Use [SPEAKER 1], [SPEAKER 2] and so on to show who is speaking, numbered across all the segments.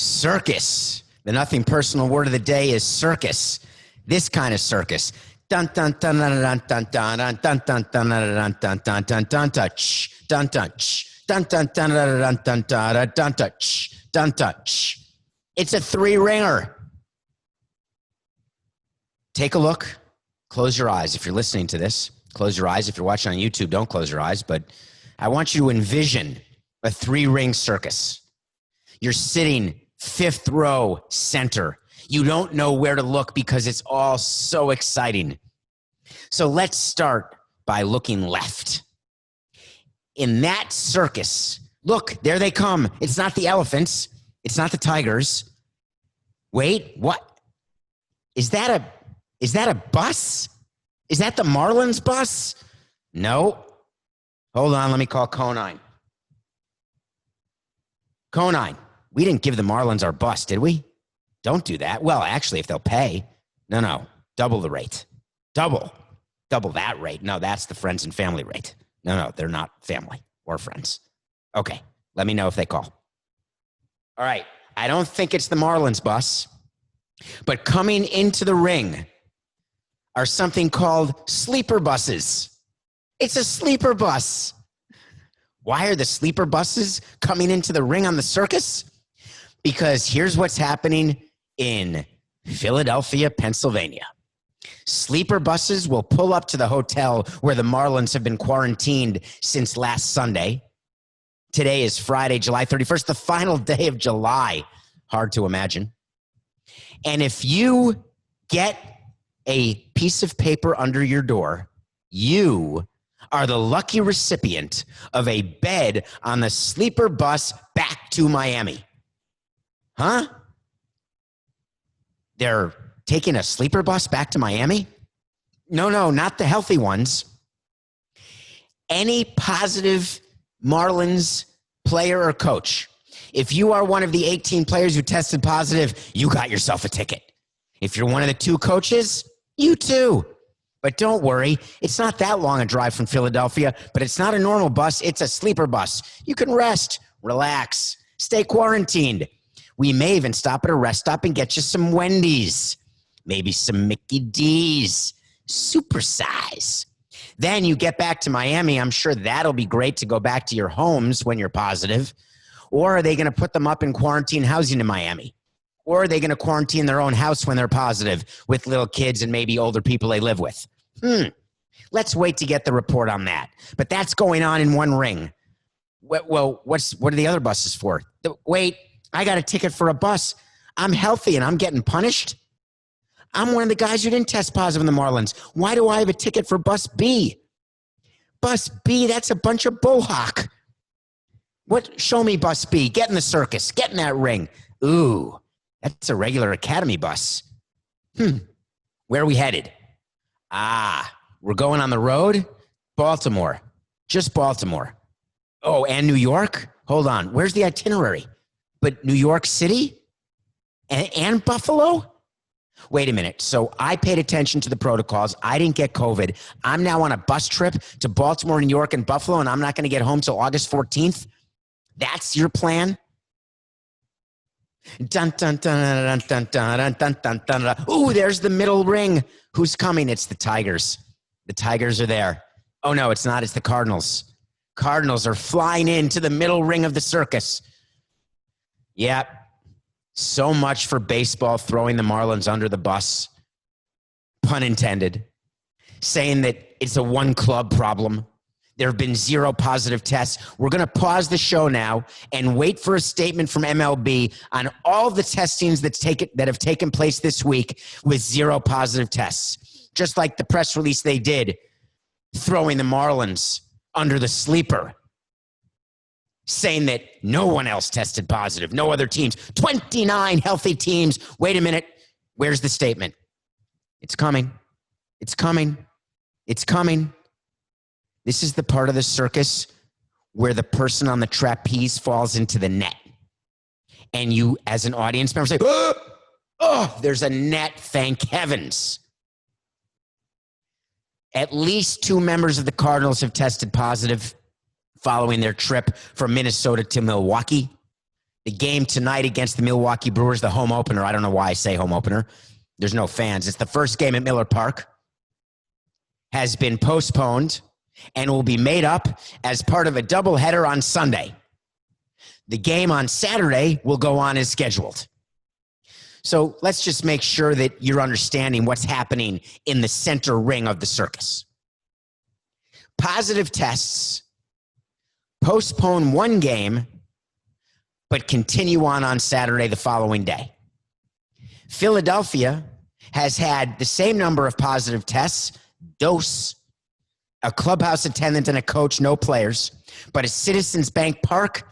[SPEAKER 1] Circus. The nothing personal word of the day is circus. This kind of circus. Dun dun dun dun dun dun dun dun dun dun dun dun dun dun dun touch dun touch dun dun dun dun dun dun dun touch dun touch. It's a 3-ringer. Take a look. Close your eyes if you're listening to this. Close your eyes if you're watching on YouTube. Don't close your eyes, but I want you to envision a 3-ring circus. You're sitting 5th row center. You don't know where to look because it's all so exciting. So let's start by looking left. In that circus, look, there they come. It's not the elephants. It's not the tigers. Wait, what? Is that a bus? Is that the Marlins bus? No. Hold on, let me call Conine. Conine, we didn't give the Marlins our bus, did we? Don't do that. Well, actually, if they'll pay. No, double the rate. Double that rate. No, that's the friends and family rate. No, they're not family or friends. Okay, let me know if they call. All right, I don't think it's the Marlins bus, but coming into the ring are something called sleeper buses. It's a sleeper bus. Why are the sleeper buses coming into the ring on the circus? Because here's what's happening in Philadelphia, Pennsylvania. Sleeper buses will pull up to the hotel where the Marlins have been quarantined since last Sunday. Today is Friday, July 31st, the final day of July. Hard to imagine. And if you get a piece of paper under your door, you are the lucky recipient of a bed on the sleeper bus back to Miami. Huh? They're taking a sleeper bus back to Miami? No, not the healthy ones. Any positive Marlins player or coach, if you are one of the 18 players who tested positive, you got yourself a ticket. If you're one of the 2 coaches, you too. But don't worry, it's not that long a drive from Philadelphia, but it's not a normal bus, it's a sleeper bus. You can rest, relax, stay quarantined. We may even stop at a rest stop and get you some Wendy's, maybe some Mickey D's, supersize. Then you get back to Miami. I'm sure that'll be great to go back to your homes when you're positive. Or are they going to put them up in quarantine housing in Miami? Or are they going to quarantine their own house when they're positive with little kids and maybe older people they live with? Let's wait to get the report on that. But that's going on in one ring. Well, what are the other buses for? Wait, I got a ticket for a bus. I'm healthy and I'm getting punished. I'm one of the guys who didn't test positive in the Marlins. Why do I have a ticket for Bus B? Bus B, that's a bunch of bullhock. What? Show me Bus B. Get in the circus. Get in that ring. Ooh, that's a regular Academy bus. Where are we headed? We're going on the road? Baltimore. Just Baltimore. Oh, and New York? Hold on. Where's the itinerary? But New York City? And Buffalo? Wait a minute. So I paid attention to the protocols. I didn't get COVID. I'm now on a bus trip to Baltimore, New York, and Buffalo, and I'm not going to get home till August 14th? That's your plan? Dun, dun, dun, dun, dun, dun, dun, dun, dun, dun. Ooh, there's the middle ring. Who's coming? It's the Tigers. The Tigers are there. Oh, no, it's not. It's the Cardinals. Cardinals are flying into the middle ring of the circus. Yep. So much for baseball throwing the Marlins under the bus. Pun intended. Saying that it's a one-club problem. There have been 0 positive tests. We're going to pause the show now and wait for a statement from MLB on all the testings that have taken place this week with 0 positive tests. Just like the press release they did, throwing the Marlins under the sleeper, saying that no one else tested positive, no other teams, 29 healthy teams. Wait a minute. Where's the statement? It's coming. It's coming. It's coming. This is the part of the circus where the person on the trapeze falls into the net. And you, as an audience member, say, oh, there's a net, thank heavens. At least 2 members of the Cardinals have tested positive following their trip from Minnesota to Milwaukee. The game tonight against the Milwaukee Brewers, the home opener. I don't know why I say home opener. There's no fans. It's the first game at Miller Park. Has been postponed and will be made up as part of a doubleheader on Sunday. The game on Saturday will go on as scheduled. So let's just make sure that you're understanding what's happening in the center ring of the circus. Positive tests postpone one game, but continue on Saturday the following day. Philadelphia has had the same number of positive tests, dose, a clubhouse attendant and a coach, no players, but a Citizens Bank Park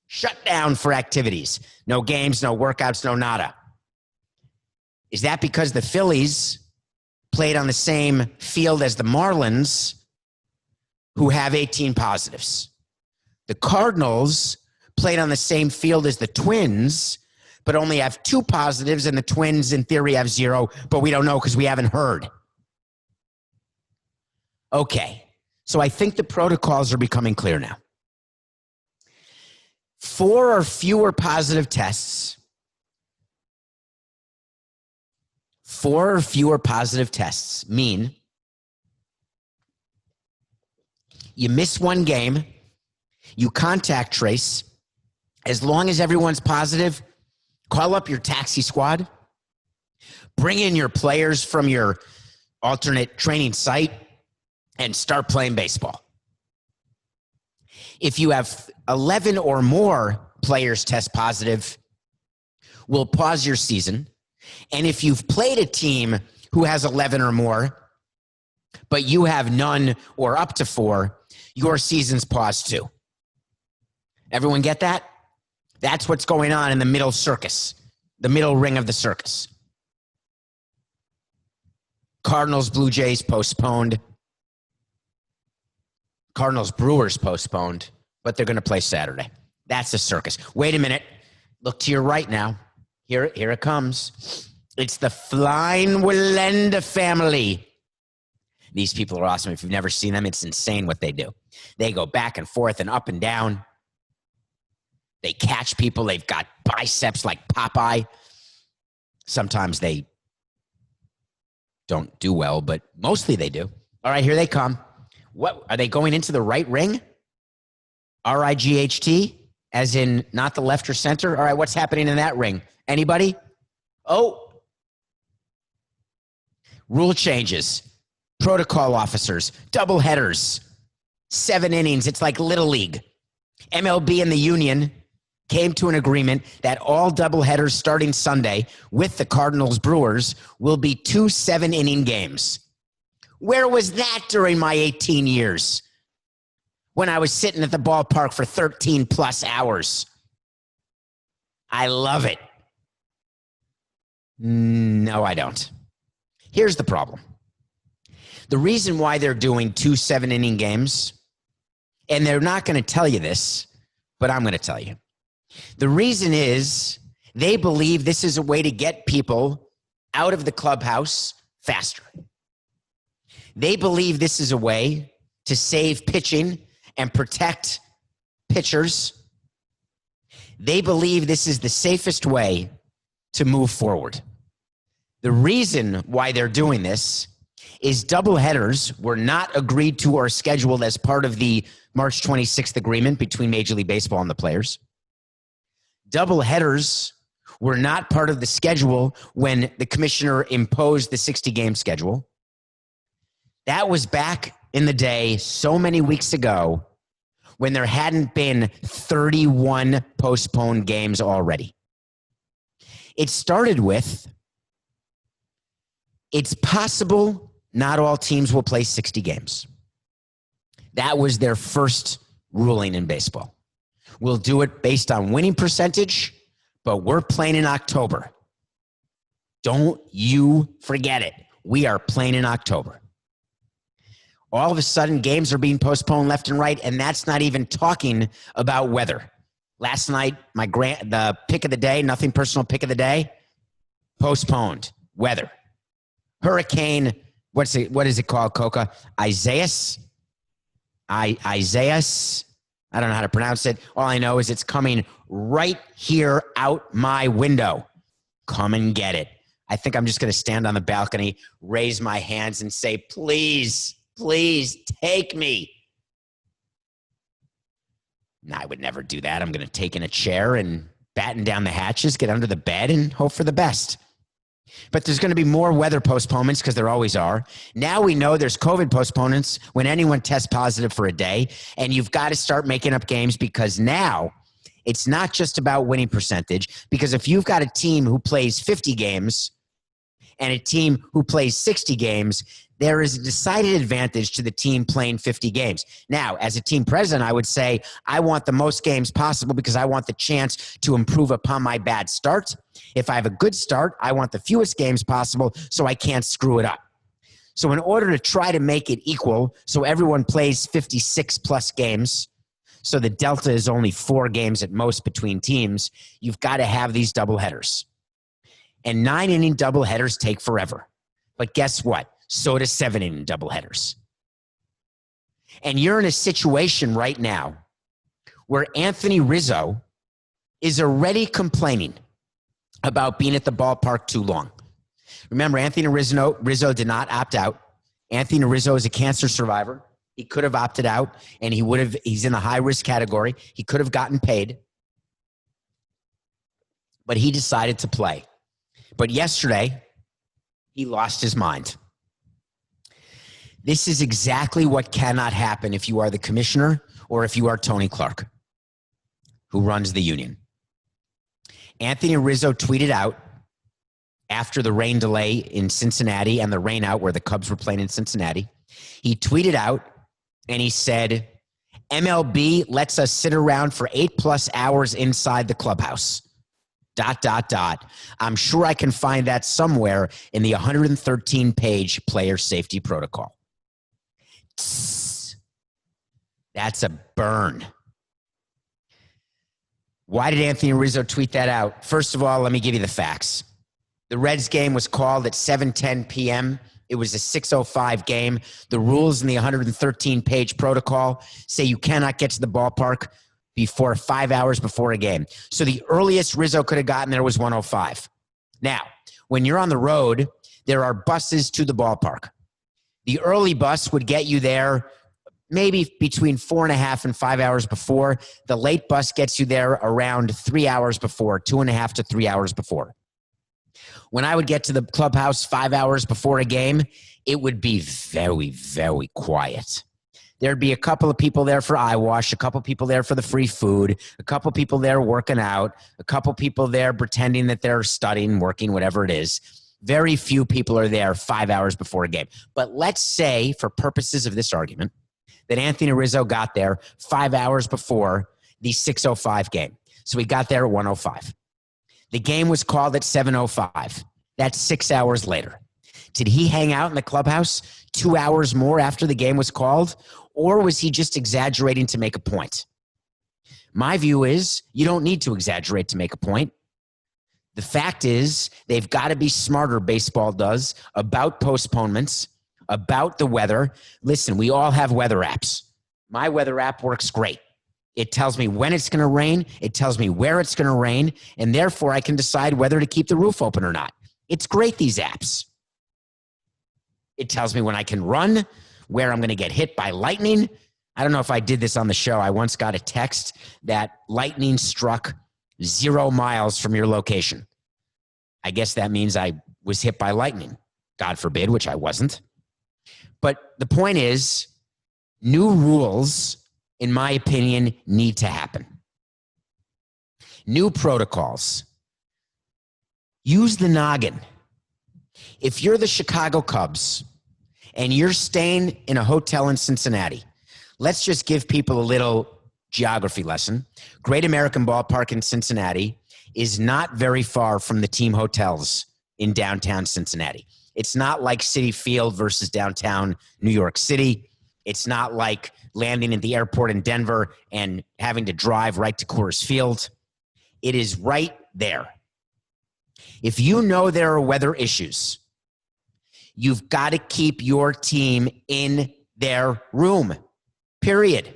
[SPEAKER 1] shut down for activities. No games, no workouts, no nada. Is that because the Phillies played on the same field as the Marlins, who have 18 positives? The Cardinals played on the same field as the Twins, but only have 2 positives, and the Twins, in theory, have 0, but we don't know because we haven't heard. Okay, so I think the protocols are becoming clear now. 4 or fewer positive tests. 4 or fewer positive tests mean you miss one game, you contact trace. As long as everyone's positive, call up your taxi squad, bring in your players from your alternate training site, and start playing baseball. If you have 11 or more players test positive, we'll pause your season. And if you've played a team who has 11 or more, but you have none or up to 4, your season's paused too. Everyone get that? That's what's going on in the middle circus, the middle ring of the circus. Cardinals, Blue Jays postponed. Cardinals, Brewers postponed, but they're going to play Saturday. That's the circus. Wait a minute. Look to your right now. Here it comes. It's the Flying Willenda family. These people are awesome. If you've never seen them, it's insane what they do. They go back and forth and up and down. They catch people. They've got biceps like Popeye. Sometimes they don't do well, but mostly they do. All right, here they come. What are they going into the right ring? RIGHT, as in not the left or center. All right, what's happening in that ring? Anybody? Oh, rule changes, protocol officers, double headers, 7 innings. It's like Little League. MLB and the union came to an agreement that all double headers starting Sunday with the Cardinals Brewers will be 2 7-inning games. Where was that during my 18 years when I was sitting at the ballpark for 13 plus hours? I love it. No, I don't. Here's the problem. The reason why they're doing 2 7-inning games, and they're not going to tell you this, but I'm going to tell you. The reason is they believe this is a way to get people out of the clubhouse faster. They believe this is a way to save pitching and protect pitchers. They believe this is the safest way to move forward. The reason why they're doing this is doubleheaders were not agreed to or scheduled as part of the March 26th agreement between Major League Baseball and the players. Doubleheaders were not part of the schedule when the commissioner imposed the 60-game schedule. That was back in the day so many weeks ago when there hadn't been 31 postponed games already. It started with, it's possible not all teams will play 60 games. That was their first ruling in baseball. We'll do it based on winning percentage, but we're playing in October. Don't you forget it. We are playing in October. All of a sudden, games are being postponed left and right, and that's not even talking about weather. Last night, the pick of the day, nothing personal pick of the day, postponed. Weather. Hurricane, what is it called, Coco? Isaias? I don't know how to pronounce it. All I know is it's coming right here out my window. Come and get it. I think I'm just going to stand on the balcony, raise my hands and say, please, please take me. No, I would never do that. I'm going to take in a chair and batten down the hatches, get under the bed, and hope for the best. But there's going to be more weather postponements because there always are. Now we know there's COVID postponements when anyone tests positive for a day, and you've got to start making up games because now it's not just about winning percentage, because if you've got a team who plays 50 games and a team who plays 60 games, there is a decided advantage to the team playing 50 games. Now, as a team president, I would say I want the most games possible because I want the chance to improve upon my bad start. If I have a good start, I want the fewest games possible so I can't screw it up. So in order to try to make it equal, so everyone plays 56 plus games, so the delta is only 4 games at most between teams, you've got to have these doubleheaders. And 9-inning doubleheaders take forever. But guess what? So do 7-inning doubleheaders. And you're in a situation right now where Anthony Rizzo is already complaining about being at the ballpark too long. Remember, Anthony Rizzo did not opt out. Anthony Rizzo is a cancer survivor. He could have opted out, and he's in the high-risk category. He could have gotten paid. But he decided to play. But yesterday, he lost his mind. This is exactly what cannot happen if you are the commissioner or if you are Tony Clark, who runs the union. Anthony Rizzo tweeted out after the rain delay in Cincinnati and the rain out where the Cubs were playing in Cincinnati. He tweeted out and he said, MLB lets us sit around for 8+ hours inside the clubhouse. ... I'm sure I can find that somewhere in the 113-page player safety protocol. Tss. That's a burn. Why did Anthony Rizzo tweet that out? First of all, let me give you the facts. The Reds game was called at 7:10 p.m. It was a 6:05 game. The rules in the 113-page protocol say you cannot get to the ballpark before 5 hours before a game. So the earliest Rizzo could have gotten there was 1:05. Now, when you're on the road, there are buses to the ballpark. The early bus would get you there maybe between 4.5 and 5 hours before. The late bus gets you there around 3 hours before, 2.5 to 3 hours before. When I would get to the clubhouse 5 hours before a game, it would be very, very quiet. There'd be a couple of people there for eye wash, a couple people there for the free food, a couple people there working out, a couple people there pretending that they're studying, working, whatever it is. Very few people are there 5 hours before a game. But let's say, for purposes of this argument, that Anthony Rizzo got there 5 hours before the 6:05 game. So he got there at 1:05. The game was called at 7:05. That's 6 hours later. Did he hang out in the clubhouse 2 hours more after the game was called? Or was he just exaggerating to make a point? My view is you don't need to exaggerate to make a point. The fact is they've got to be smarter, baseball does, about postponements, about the weather. Listen, we all have weather apps. My weather app works great. It tells me when it's going to rain. It tells me where it's going to rain. And therefore, I can decide whether to keep the roof open or not. It's great, these apps. It tells me when I can run, where I'm going to get hit by lightning. I don't know if I did this on the show. I once got a text that lightning struck 0 miles from your location. I guess that means I was hit by lightning. God forbid, which I wasn't. But the point is, new rules, in my opinion, need to happen. New protocols. Use the noggin. If you're the Chicago Cubs and you're staying in a hotel in Cincinnati, let's just give people a little geography lesson. Great American Ballpark in Cincinnati is not very far from the team hotels in downtown Cincinnati. It's not like Citi Field versus downtown New York City. It's not like landing at the airport in Denver and having to drive right to Coors Field. It is right there. If you know there are weather issues, you've got to keep your team in their room, period.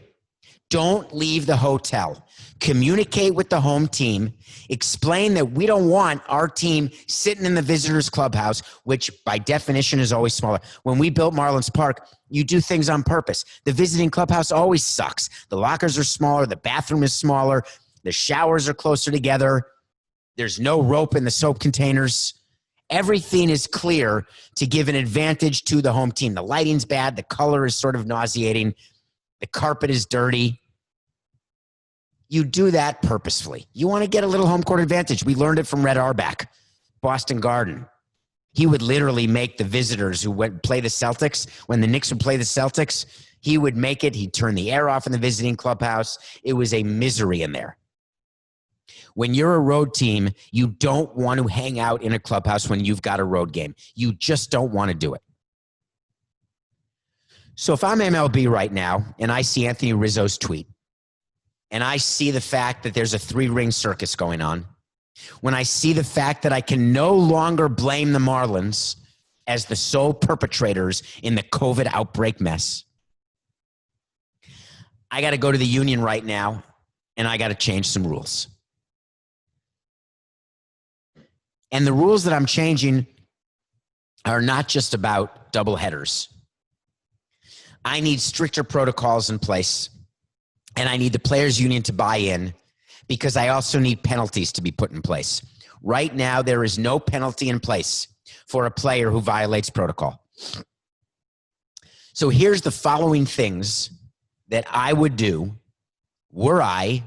[SPEAKER 1] Don't leave the hotel. Communicate with the home team. Explain that we don't want our team sitting in the visitors clubhouse, which by definition is always smaller. When we built Marlins Park, you do things on purpose. The visiting clubhouse always sucks. The lockers are smaller. The bathroom is smaller. The showers are closer together. There's no rope in the soap containers. Everything is clear to give an advantage to the home team. The lighting's bad. The color is sort of nauseating. The carpet is dirty. You do that purposefully. You want to get a little home court advantage. We learned it from Red Auerbach, Boston Garden. He would literally make the visitors who would play the Celtics, when the Knicks would play the Celtics, he would make it. He'd turn the air off in the visiting clubhouse. It was a misery in there. When you're a road team, you don't want to hang out in a clubhouse when you've got a road game. You just don't want to do it. So if I'm MLB right now and I see Anthony Rizzo's tweet and I see the fact that there's a 3-ring circus going on, when I see the fact that I can no longer blame the Marlins as the sole perpetrators in the COVID outbreak mess, I got to go to the union right now and I got to change some rules. And the rules that I'm changing are not just about double headers. I need stricter protocols in place, and I need the players' union to buy in, because I also need penalties to be put in place. Right now, there is no penalty in place for a player who violates protocol. So here's the following things that I would do were I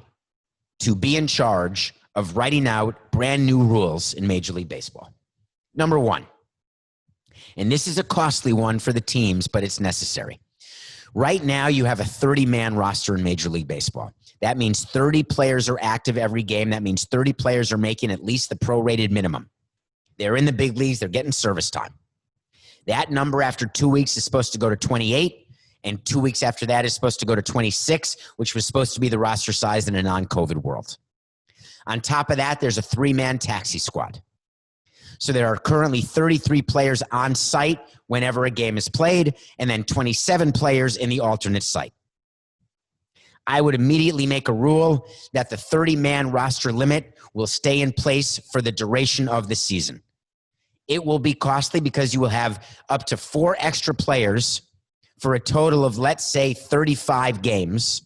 [SPEAKER 1] to be in charge of writing out brand new rules in Major League Baseball. Number one, and this is a costly one for the teams, but it's necessary. Right now, you have a 30-man roster in Major League Baseball. That means 30 players are active every game. That means 30 players are making at least the prorated minimum. They're in the big leagues. They're getting service time. That number after 2 weeks is supposed to go to 28, and 2 weeks after that is supposed to go to 26, which was supposed to be the roster size in a non-COVID world. On top of that, there's a 3-man taxi squad. So there are currently 33 players on site whenever a game is played, and then 27 players in the alternate site. I would immediately make a rule that the 30-man roster limit will stay in place for the duration of the season. It will be costly because you will have up to 4 extra players for a total of, let's say, 35 games.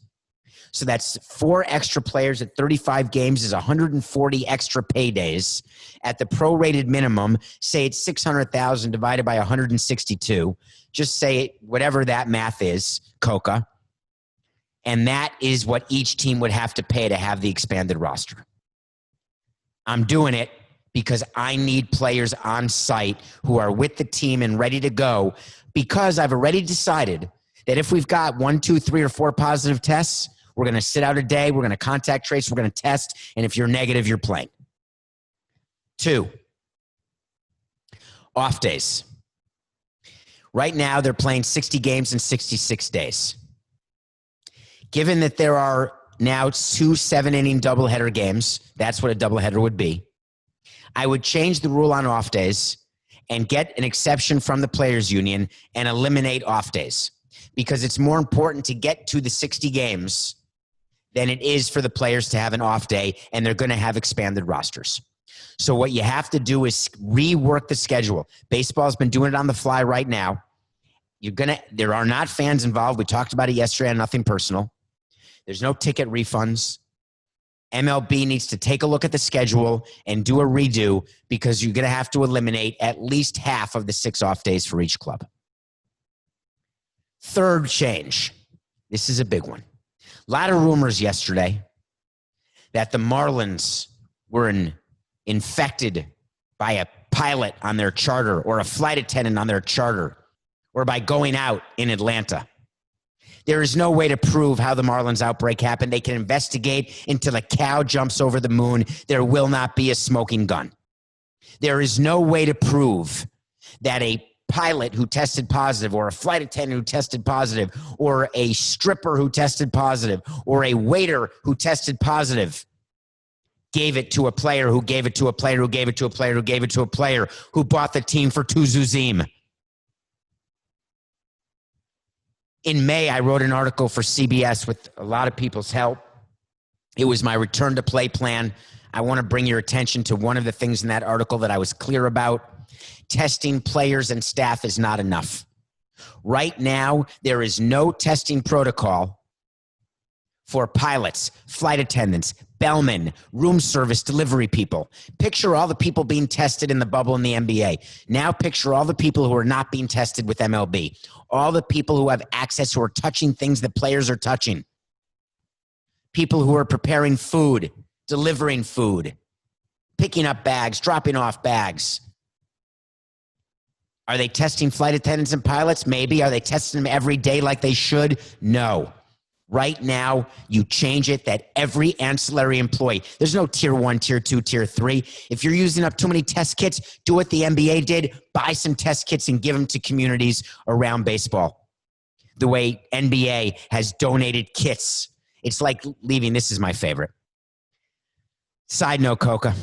[SPEAKER 1] So that's 4 extra players at 35 games is 140 extra paydays. At the prorated minimum, say it's 600,000 divided by 162. Just say it, whatever that math is, Coco. And that is what each team would have to pay to have the expanded roster. I'm doing it because I need players on site who are with the team and ready to go, because I've already decided that if we've got 1, 2, 3, or 4 positive tests, we're going to sit out a day. We're going to contact trace. We're going to test. And if you're negative, you're playing. 2, off days. Right now, they're playing 60 games in 66 days. Given that there are now 2 7-inning doubleheader games, that's what a doubleheader would be, I would change the rule on off days and get an exception from the players' union and eliminate off days, because it's more important to get to the 60 games than it is for the players to have an off day, and they're going to have expanded rosters. So what you have to do is rework the schedule. Baseball's been doing it on the fly right now. There are not fans involved. We talked about it yesterday on Nothing Personal. There's no ticket refunds. MLB needs to take a look at the schedule and do a redo, because you're going to have to eliminate at least half of the 6 off days for each club. Third change. This is a big one. A lot of rumors yesterday that the Marlins were infected by a pilot on their charter or a flight attendant on their charter or by going out in Atlanta. There is no way to prove how the Marlins outbreak happened. They can investigate until a cow jumps over the moon. There will not be a smoking gun. There is no way to prove that a pilot who tested positive, or a flight attendant who tested positive, or a stripper who tested positive, or a waiter who tested positive gave it to a player who gave it to a player who gave it to a player who gave it to a player who bought the team for 2 zuzim. In May, I wrote an article for CBS with a lot of people's help. It was my return to play plan. I want to bring your attention to one of the things in that article that I was clear about. Testing players and staff is not enough. Right now, there is no testing protocol for pilots, flight attendants, bellmen, room service delivery people. Picture all the people being tested in the bubble in the NBA. Now picture all the people who are not being tested with MLB. All the people who have access, who are touching things that players are touching. People who are preparing food, delivering food, picking up bags, dropping off bags. Are they testing flight attendants and pilots? Maybe. Are they testing them every day like they should? No. Right now, you change it that every ancillary employee, there's no tier 1, tier 2, tier 3. If you're using up too many test kits, do what the NBA did, buy some test kits and give them to communities around baseball. The way NBA has donated kits. It's like leaving, this is my favorite. Side note, Coco.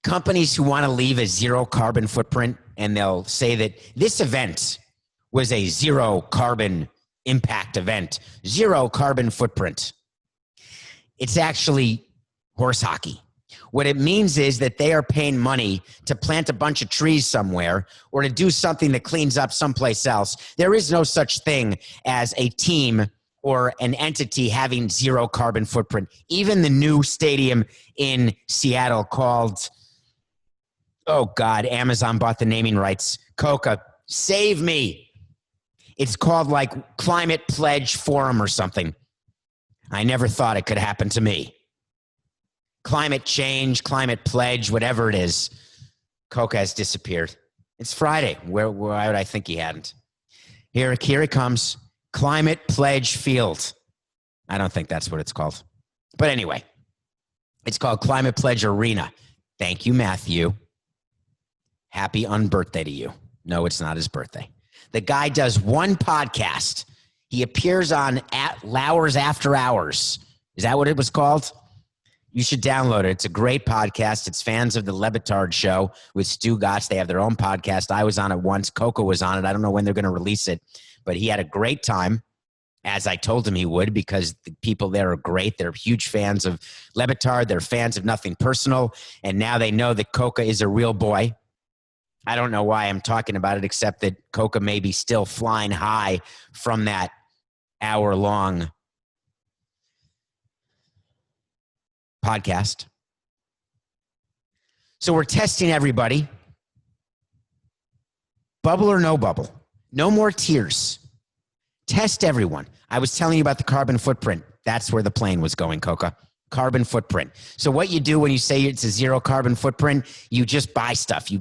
[SPEAKER 1] Companies who want to leave a zero carbon footprint, and they'll say that this event was a zero carbon impact event, zero carbon footprint. It's actually horse hockey. What it means is that they are paying money to plant a bunch of trees somewhere or to do something that cleans up someplace else. There is no such thing as a team or an entity having zero carbon footprint. Even the new stadium in Seattle called, oh God, Amazon bought the naming rights. Coco, save me. It's called like Climate Pledge Forum or something. I never thought it could happen to me. Climate change, climate pledge, whatever it is. Coco has disappeared. It's Friday. Why would I think he hadn't? Here it comes. Climate Pledge Field. I don't think that's what it's called. But anyway, it's called Climate Pledge Arena. Thank you, Matthew. Happy unbirthday to you. No, it's not his birthday. The guy does one podcast. He appears on Lauer's After Hours. Is that what it was called? You should download it. It's a great podcast. It's fans of the Le Batard Show with Stu Gatz. They have their own podcast. I was on it once. Coco was on it. I don't know when they're going to release it, but he had a great time, as I told him he would, because the people there are great. They're huge fans of Le Batard. They're fans of Nothing Personal, and now they know that Coco is a real boy. I don't know why I'm talking about it, except that Coco may be still flying high from that hour-long podcast. So we're testing everybody. Bubble or no bubble. No more tiers. Test everyone. I was telling you about the carbon footprint. That's where the plane was going, Coco. Carbon footprint. So what you do when you say it's a zero carbon footprint, you just buy stuff. You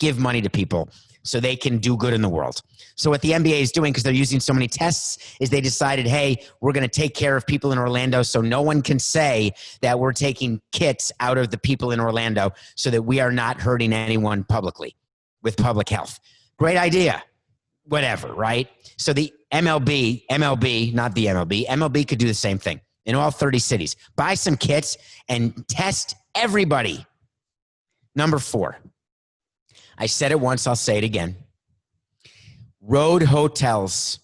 [SPEAKER 1] give money to people so they can do good in the world. So what the NBA is doing, because they're using so many tests, is they decided, hey, we're going to take care of people in Orlando so no one can say that we're taking kits out of the people in Orlando so that we are not hurting anyone publicly with public health. Great idea. Whatever, right? So the MLB, not the MLB could do the same thing in all 30 cities. Buy some kits and test everybody. Number 4. I said it once, I'll say it again. Road hotels.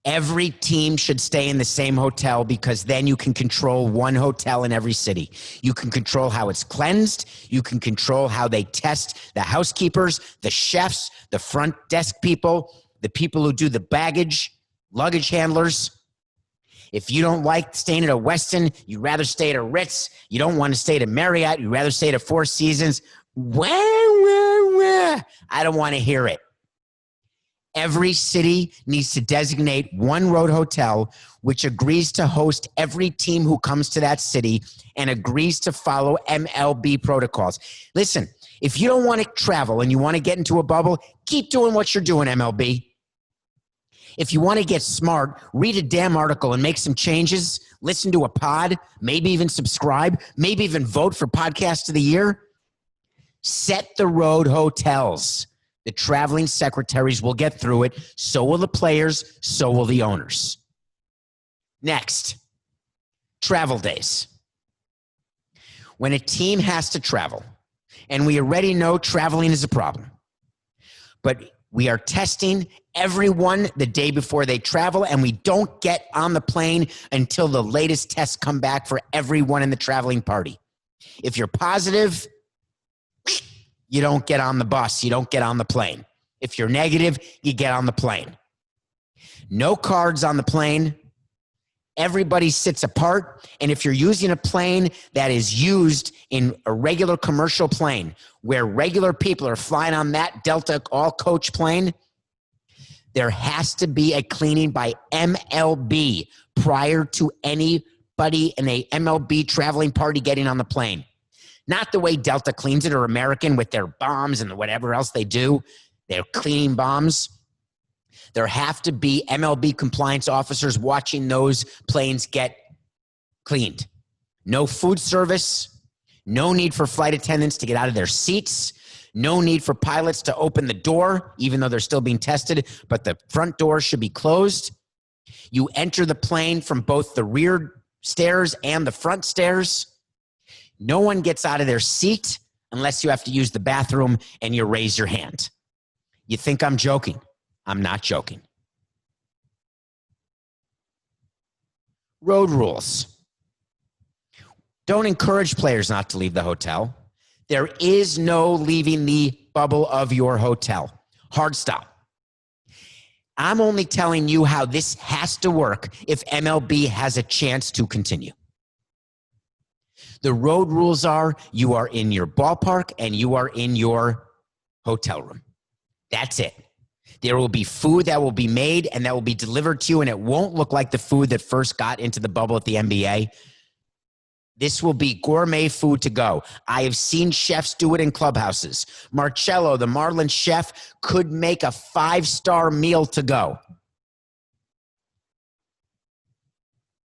[SPEAKER 1] Every team should stay in the same hotel because then you can control one hotel in every city. You can control how it's cleansed. You can control how they test the housekeepers, the chefs, the front desk people, the people who do the baggage, luggage handlers. If you don't like staying at a Westin, you'd rather stay at a Ritz. You don't want to stay at a Marriott. You'd rather stay at a Four Seasons. I don't want to hear it. Every city needs to designate one road hotel which agrees to host every team who comes to that city and agrees to follow MLB protocols. Listen, if you don't want to travel and you want to get into a bubble, keep doing what you're doing, MLB. If you want to get smart, read a damn article and make some changes, listen to a pod, maybe even subscribe, maybe even vote for Podcast of the Year. Set the road hotels. The traveling secretaries will get through it. So will the players. So will the owners. Next, travel days. When a team has to travel, and we already know traveling is a problem, but We are testing everyone the day before they travel, and we don't get on the plane until the latest tests come back for everyone in the traveling party. If you're positive, you don't get on the bus. You don't get on the plane. If you're negative, you get on the plane. No cards on the plane. Everybody sits apart. And if you're using a plane that is used in a regular commercial plane where regular people are flying on that Delta all-coach plane, there has to be a cleaning by MLB prior to anybody in a MLB traveling party getting on the plane. Not the way Delta cleans it or American with their bombs and whatever else they do. They're cleaning bombs. There have to be MLB compliance officers watching those planes get cleaned. No food service. No need for flight attendants to get out of their seats. No need for pilots to open the door, even though they're still being tested, but the front door should be closed. You enter the plane from both the rear stairs and the front stairs. No one gets out of their seat unless you have to use the bathroom and you raise your hand. You think I'm joking? I'm not joking. Road rules. Don't encourage players not to leave the hotel. There is no leaving the bubble of your hotel. Hard stop. I'm only telling you how this has to work if MLB has a chance to continue. The road rules are you are in your ballpark and you are in your hotel room. That's it. There will be food that will be made and that will be delivered to you, and it won't look like the food that first got into the bubble at the NBA. This will be gourmet food to go. I have seen chefs do it in clubhouses. Marcello, the Marlins chef, could make a 5-star meal to go.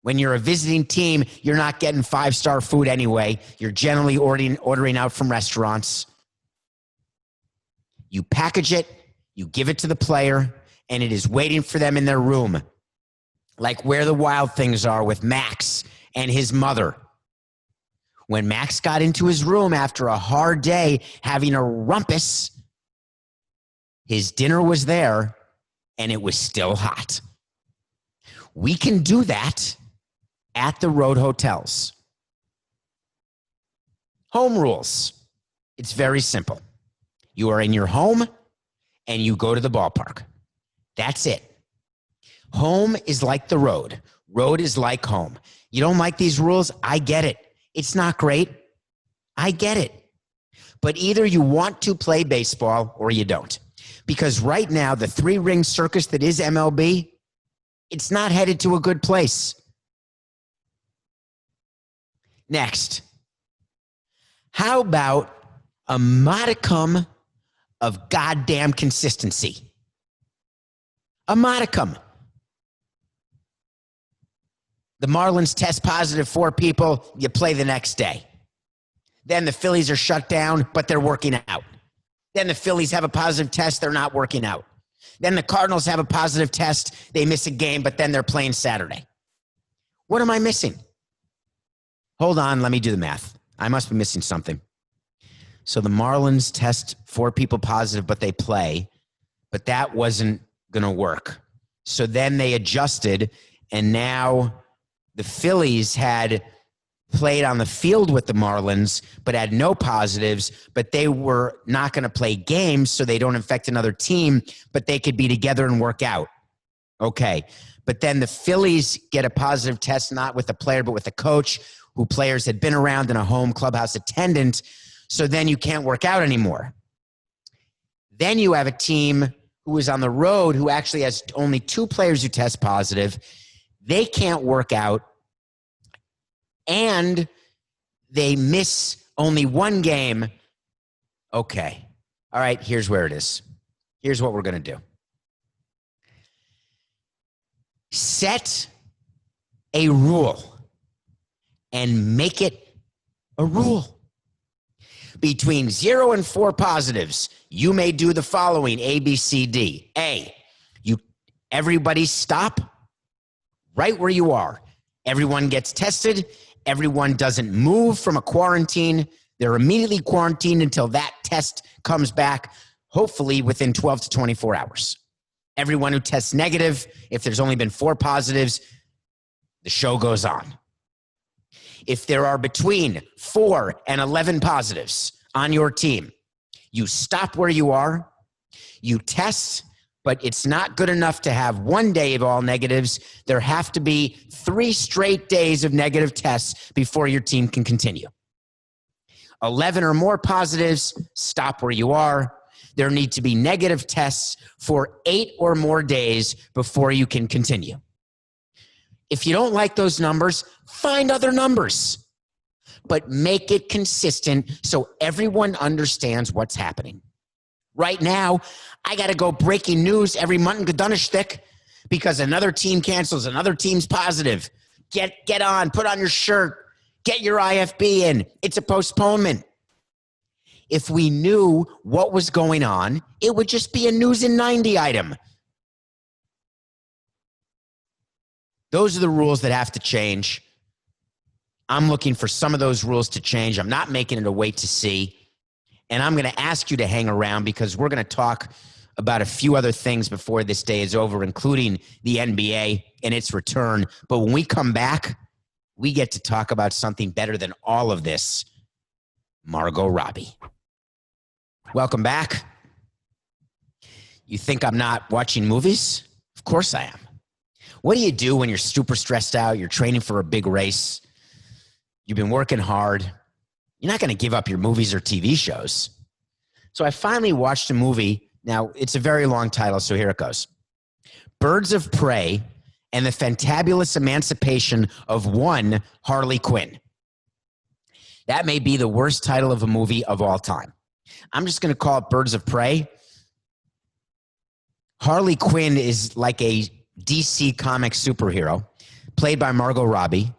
[SPEAKER 1] When you're a visiting team, you're not getting 5-star food anyway. You're generally ordering out from restaurants. You package it, you give it to the player, and it is waiting for them in their room. Like where the Wild Things are with Max and his mother. When Max got into his room after a hard day having a rumpus, his dinner was there and it was still hot. We can do that at the road hotels. Home rules. It's very simple. You are in your home and you go to the ballpark. That's it. Home is like the road. Road is like home. You don't like these rules? I get it. It's not great. I get it. But either you want to play baseball or you don't. Because right now, the 3-ring circus that is MLB, it's not headed to a good place. Next, how about a modicum of goddamn consistency? A modicum. The Marlins test positive 4 people, you play the next day. Then the Phillies are shut down, but they're working out. Then the Phillies have a positive test, they're not working out. Then the Cardinals have a positive test, they miss a game, but then they're playing Saturday. What am I missing? Hold on, let me do the math. I must be missing something. So the Marlins test 4 people positive, but they play, but that wasn't going to work. So then they adjusted, and now the Phillies had played on the field with the Marlins, but had no positives, but they were not going to play games so they don't infect another team, but they could be together and work out. Okay. But then the Phillies get a positive test, not with the player, but with the coach, who players had been around in a home clubhouse attendant. So then you can't work out anymore. Then you have a team who is on the road who actually has only 2 players who test positive. They can't work out, and they miss only 1 game. Okay. All right, here's where it is. Here's what we're going to do. Set a rule and make it a rule. Between 0 and 4 positives, you may do the following, A, B, C, D. A, everybody stop right where you are. Everyone gets tested. Everyone doesn't move from a quarantine. They're immediately quarantined until that test comes back. hopefully within 12 to 24 hours. Everyone who tests negative, if there's only been 4 positives, the show goes on. If there are between 4 and 11 positives on your team, you stop where you are, you test, but it's not good enough to have one day of all negatives. There have to be 3 straight days of negative tests before your team can continue. 11 or more positives, stop where you are. There need to be negative tests for 8 or more days before you can continue. If you don't like those numbers, find other numbers, but make it consistent so everyone understands what's happening. Right now, I got to go breaking news every Mutton Gedunishtik because another team cancels, another team's positive. Get on, put on your shirt, get your IFB in. It's a postponement. If we knew what was going on, it would just be a news in 90 item. Those are the rules that have to change. I'm looking for some of those rules to change. I'm not making it a wait to see. And I'm going to ask you to hang around because we're going to talk about a few other things before this day is over, including the NBA and its return. But when we come back, we get to talk about something better than all of this, Margot Robbie. Welcome back. You think I'm not watching movies? Of course I am. What do you do when you're super stressed out? You're training for a big race. You've been working hard. You're not going to give up your movies or TV shows. So I finally watched a movie. Now, it's a very long title, so here it goes. Birds of Prey and the Fantabulous Emancipation of One Harley Quinn. That may be the worst title of a movie of all time. I'm just going to call it Birds of Prey. Harley Quinn is like a DC comic superhero played by Margot Robbie.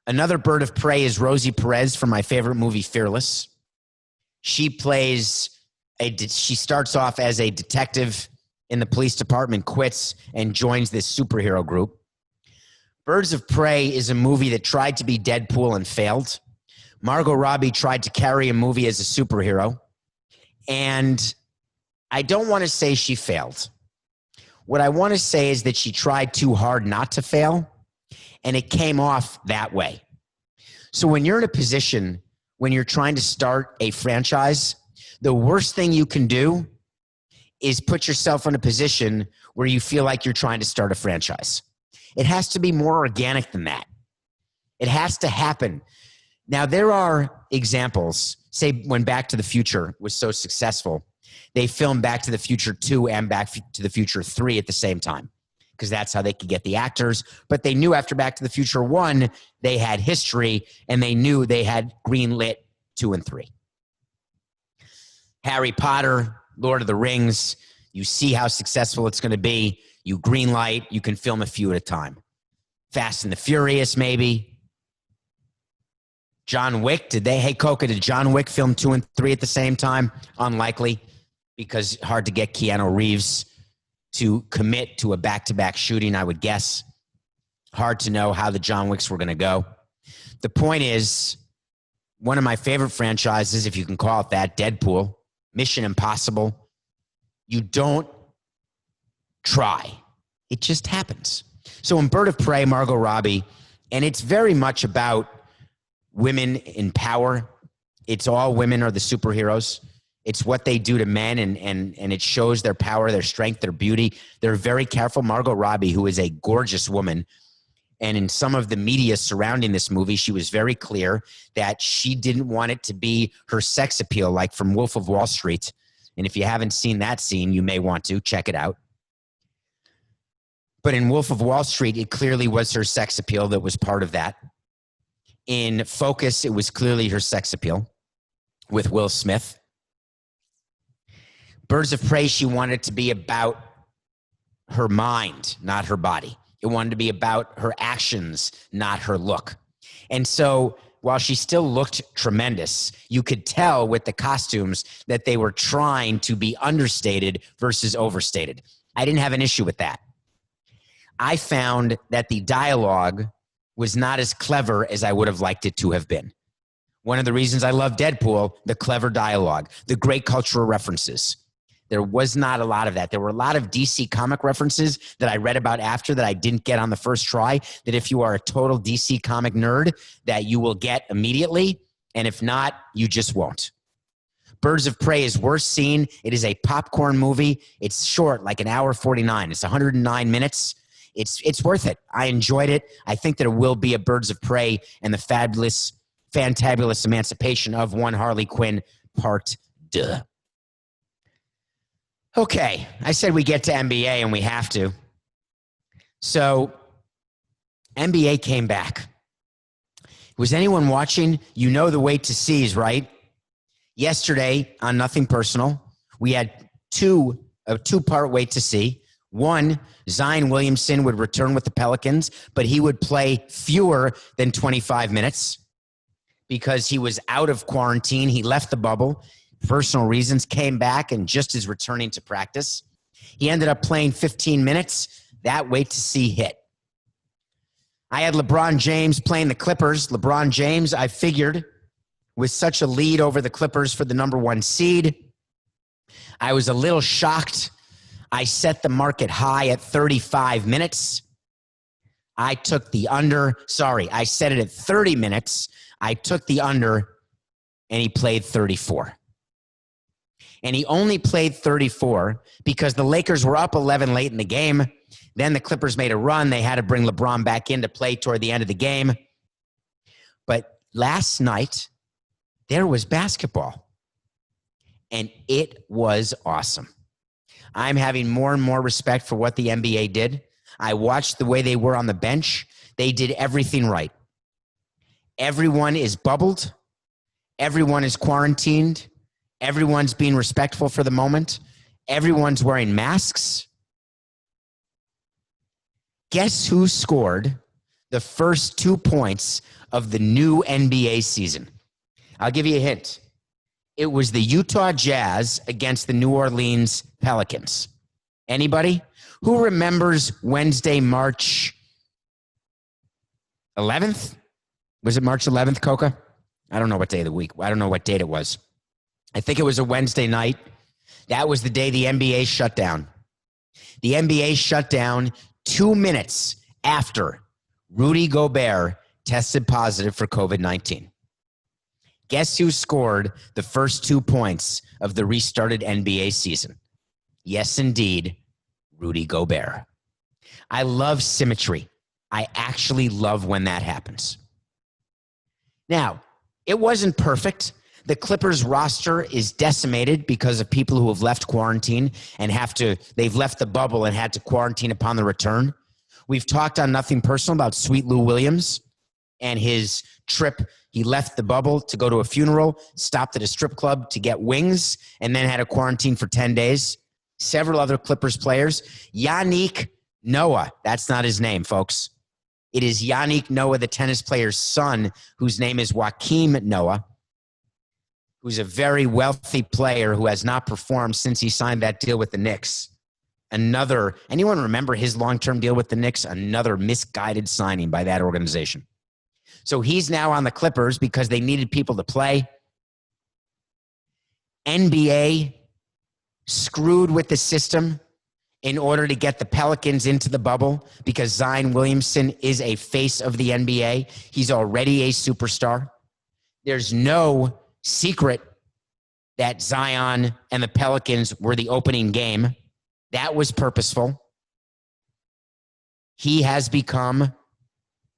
[SPEAKER 1] Another bird of prey is Rosie Perez from my favorite movie, Fearless. She starts off as a detective in the police department, quits, and joins this superhero group. Birds of Prey is a movie that tried to be Deadpool and failed. Margot Robbie tried to carry a movie as a superhero. And I don't want to say she failed. What I want to say is that she tried too hard not to fail, and it came off that way. So when you're in a position, when you're trying to start a franchise, the worst thing you can do is put yourself in a position where you feel like you're trying to start a franchise. It has to be more organic than that. It has to happen. Now, there are examples, say when Back to the Future was so successful, they filmed Back to the Future 2 and Back to the Future 3 at the same time because that's how they could get the actors. But they knew after Back to the Future 1, they had history, and they knew they had greenlit 2 and 3. Harry Potter, Lord of the Rings, you see how successful it's going to be. You greenlight, you can film a few at a time. Fast and the Furious, maybe. John Wick, hey, Coco, did John Wick film 2 and 3 at the same time? Unlikely, because hard to get Keanu Reeves to commit to a back-to-back shooting, I would guess. Hard to know how the John Wicks were going to go. The point is, one of my favorite franchises, if you can call it that, Deadpool, Mission Impossible, you don't try. It just happens. So in Bird of Prey, Margot Robbie, and it's very much about women in power. It's all women are the superheroes. It's what they do to men, and it shows their power, their strength, their beauty. They're very careful. Margot Robbie, who is a gorgeous woman, and in some of the media surrounding this movie, she was very clear that she didn't want it to be her sex appeal, like from Wolf of Wall Street. And if you haven't seen that scene, you may want to check it out. But in Wolf of Wall Street, it clearly was her sex appeal that was part of that. In Focus, it was clearly her sex appeal with Will Smith. Birds of Prey, she wanted to be about her mind, not her body. It wanted to be about her actions, not her look. And so while she still looked tremendous, you could tell with the costumes that they were trying to be understated versus overstated. I didn't have an issue with that. I found that the dialogue was not as clever as I would have liked it to have been. One of the reasons I love Deadpool, the clever dialogue, the great cultural references. There was not a lot of that. There were a lot of DC comic references that I read about after that I didn't get on the first try, that if you are a total DC comic nerd, that you will get immediately. And if not, you just won't. Birds of Prey is worth seeing. It is a popcorn movie. It's short, like an hour 49. It's 109 minutes. It's worth it. I enjoyed it. I think that it will be a Birds of Prey and the fantabulous emancipation of one Harley Quinn part 2. Okay, I said we get to NBA, and we have to. So, NBA came back. Was anyone watching? You know the wait to sees, right? Yesterday on Nothing Personal, we had a two-part wait to see. One, Zion Williamson would return with the Pelicans, but he would play fewer than 25 minutes because he was out of quarantine. He left the bubble. Personal reasons, came back and just is returning to practice. He ended up playing 15 minutes. That wait to see hit. I had LeBron James playing the Clippers. LeBron James, I figured, with such a lead over the Clippers for the number 1 seed, I was a little shocked. I set the market high at 35 minutes. I took the under. Sorry, I set it at 30 minutes. I took the under, and he played 34. And he only played 34 because the Lakers were up 11 late in the game. Then the Clippers made a run. They had to bring LeBron back in to play toward the end of the game. But last night, there was basketball, and it was awesome. I'm having more and more respect for what the NBA did. I watched the way they were on the bench. They did everything right. Everyone is bubbled. Everyone is quarantined. Everyone's being respectful for the moment. Everyone's wearing masks. Guess who scored the first 2 points of the new NBA season? I'll give you a hint. It was the Utah Jazz against the New Orleans Pelicans. Anybody? Who remembers Wednesday, March 11th? Was it March 11th, Coco? I don't know what day of the week. I don't know what date it was. I think it was a Wednesday night. That was the day the NBA shut down. The NBA shut down 2 minutes after Rudy Gobert tested positive for COVID-19. Guess who scored the first 2 points of the restarted NBA season? Yes, indeed, Rudy Gobert. I love symmetry. I actually love when that happens. Now, it wasn't perfect. The Clippers roster is decimated because of people who have left quarantine and they've left the bubble and had to quarantine upon the return. We've talked on Nothing Personal about Sweet Lou Williams and his trip. He left the bubble to go to a funeral, stopped at a strip club to get wings, and then had a quarantine for 10 days. Several other Clippers players. Yannick Noah. That's not his name, folks. It is Yannick Noah, the tennis player's son, whose name is Joakim Noah, who's a very wealthy player who has not performed since he signed that deal with the Knicks. Anyone remember his long-term deal with the Knicks? Another misguided signing by that organization. So he's now on the Clippers because they needed people to play. NBA screwed with the system in order to get the Pelicans into the bubble because Zion Williamson is a face of the NBA. He's already a superstar. There's no secret that Zion and the Pelicans were the opening game. That was purposeful. He has become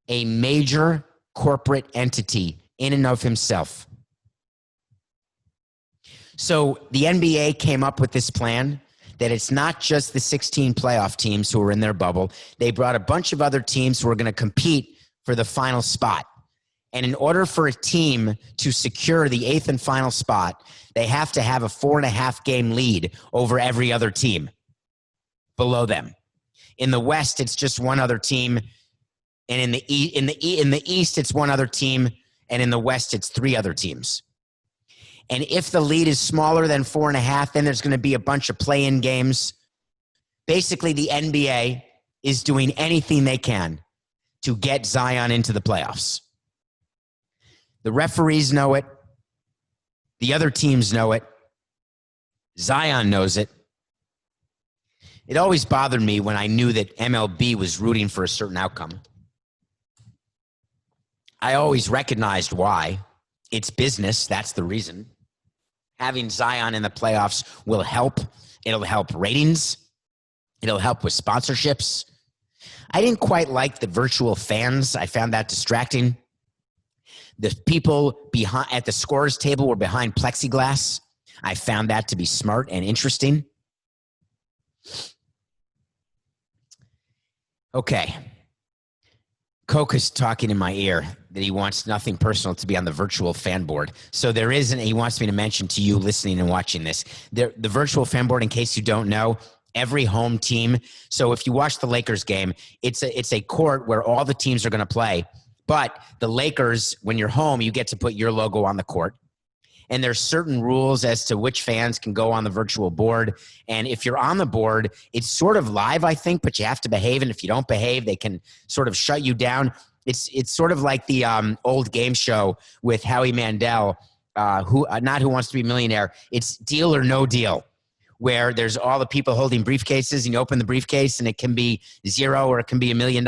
[SPEAKER 1] a major corporate entity in and of himself. So the NBA came up with this plan that it's not just the 16 playoff teams who are in their bubble. They brought a bunch of other teams who are going to compete for the final spot. And in order for a team to secure the 8th and final spot, they have to have a 4.5 game lead over every other team below them. In the West, it's just one other team. And in the East, it's one other team. And in the West, it's 3 other teams. And if the lead is smaller than 4.5, then there's going to be a bunch of play-in games. Basically, the NBA is doing anything they can to get Zion into the playoffs. The referees know it. The other teams know it. Zion knows it. It always bothered me when I knew that MLB was rooting for a certain outcome. I always recognized why. It's business. That's the reason. Having Zion in the playoffs will help. It'll help ratings. It'll help with sponsorships. I didn't quite like the virtual fans. I found that distracting. The people behind at the scorer's table were behind plexiglass. I found that to be smart and interesting. Okay. Coco's talking in my ear that he wants Nothing Personal to be on the virtual fan board. So there isn't, he wants me to mention to you listening and watching this, the virtual fan board, in case you don't know, every home team. So if you watch the Lakers game, it's a court where all the teams are going to play. But the Lakers, when you're home, you get to put your logo on the court. And there's certain rules as to which fans can go on the virtual board. And if you're on the board, it's sort of live, I think, but you have to behave. And if you don't behave, they can sort of shut you down. It's sort of like the old game show with Howie Mandel, not Who Wants to Be a Millionaire. It's Deal or No Deal, where there's all the people holding briefcases, and you open the briefcase and it can be $0 or it can be $1 million.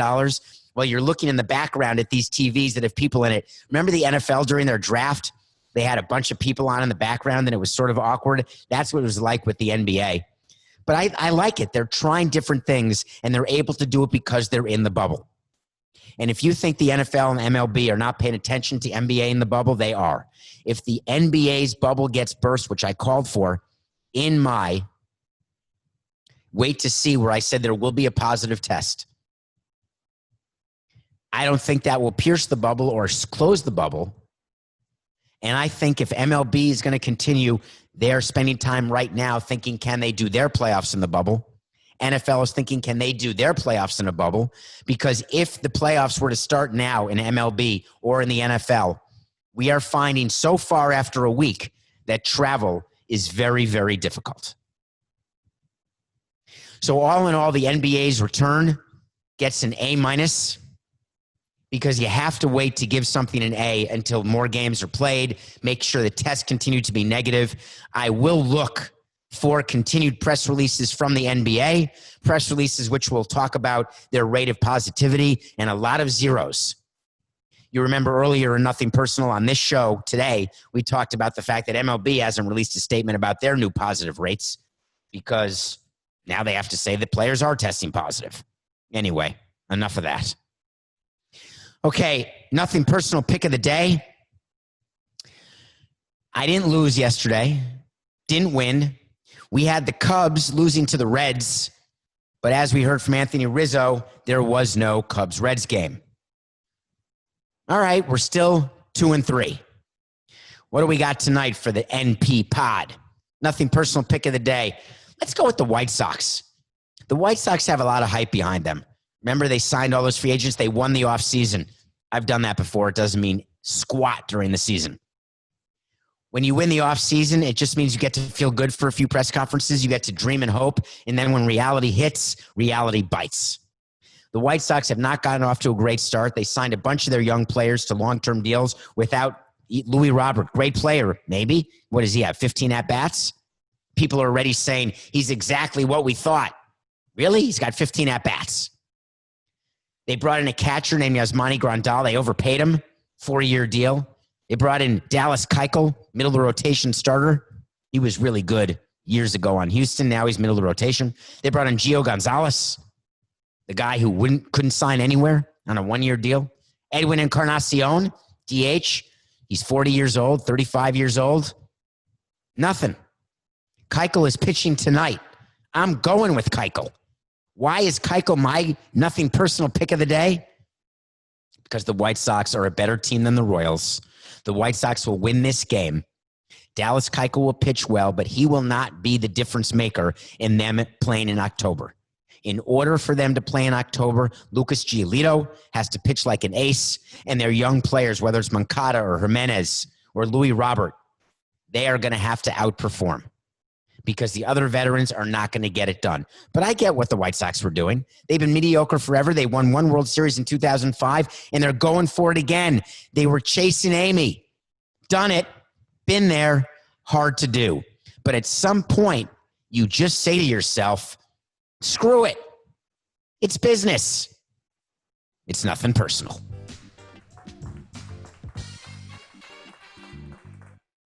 [SPEAKER 1] Well, you're looking in the background at these TVs that have people in it. Remember the NFL during their draft? They had a bunch of people on in the background and it was sort of awkward. That's what it was like with the NBA. But I like it. They're trying different things and they're able to do it because they're in the bubble. And if you think the NFL and MLB are not paying attention to NBA in the bubble, they are. If the NBA's bubble gets burst, which I called for in my wait to see, where I said there will be a positive test, I don't think that will pierce the bubble or close the bubble. And I think if MLB is going to continue, they're spending time right now thinking, can they do their playoffs in the bubble? NFL is thinking, can they do their playoffs in a bubble? Because if the playoffs were to start now in MLB or in the NFL, we are finding so far after a week that travel is very, very difficult. So all in all, the NBA's return gets an A-, because you have to wait to give something an A until more games are played, make sure the tests continue to be negative. I will look for continued press releases from the NBA, press releases which will talk about their rate of positivity and a lot of zeros. You remember earlier in Nothing Personal on this show today, we talked about the fact that MLB hasn't released a statement about their new positive rates because now they have to say that players are testing positive. Anyway, enough of that. Okay, Nothing Personal pick of the day. I didn't lose yesterday. Didn't win. We had the Cubs losing to the Reds. But as we heard from Anthony Rizzo, there was no Cubs-Reds game. All right, we're still 2-3. What do we got tonight for the NP pod? Nothing Personal pick of the day. Let's go with the White Sox. The White Sox have a lot of hype behind them. Remember, they signed all those free agents. They won the offseason. I've done that before. It doesn't mean squat during the season. When you win the offseason, it just means you get to feel good for a few press conferences. You get to dream and hope. And then when reality hits, reality bites. The White Sox have not gotten off to a great start. They signed a bunch of their young players to long-term deals without Louis Robert. Great player, maybe. What does he have, 15 at-bats? People are already saying he's exactly what we thought. Really? He's got 15 at-bats. They brought in a catcher named Yasmani Grandal. They overpaid him, 4-year deal. They brought in Dallas Keuchel, middle of the rotation starter. He was really good years ago on Houston. Now he's middle of the rotation. They brought in Gio Gonzalez, the guy who couldn't sign anywhere on a 1-year deal. Edwin Encarnacion, DH. He's 40 years old, 35 years old. Nothing. Keuchel is pitching tonight. I'm going with Keuchel. Why is Keuchel my Nothing Personal pick of the day? Because the White Sox are a better team than the Royals. The White Sox will win this game. Dallas Keuchel will pitch well, but he will not be the difference maker in them playing in October. In order for them to play in October, Lucas Giolito has to pitch like an ace, and their young players, whether it's Moncada or Jimenez or Louis Robert, they are going to have to outperform because the other veterans are not going to get it done. But I get what the White Sox were doing. They've been mediocre forever. They won one World Series in 2005, and they're going for it again. They were chasing Amy. Done it. Been there. Hard to do. But at some point, you just say to yourself, Screw it. It's business. It's nothing personal.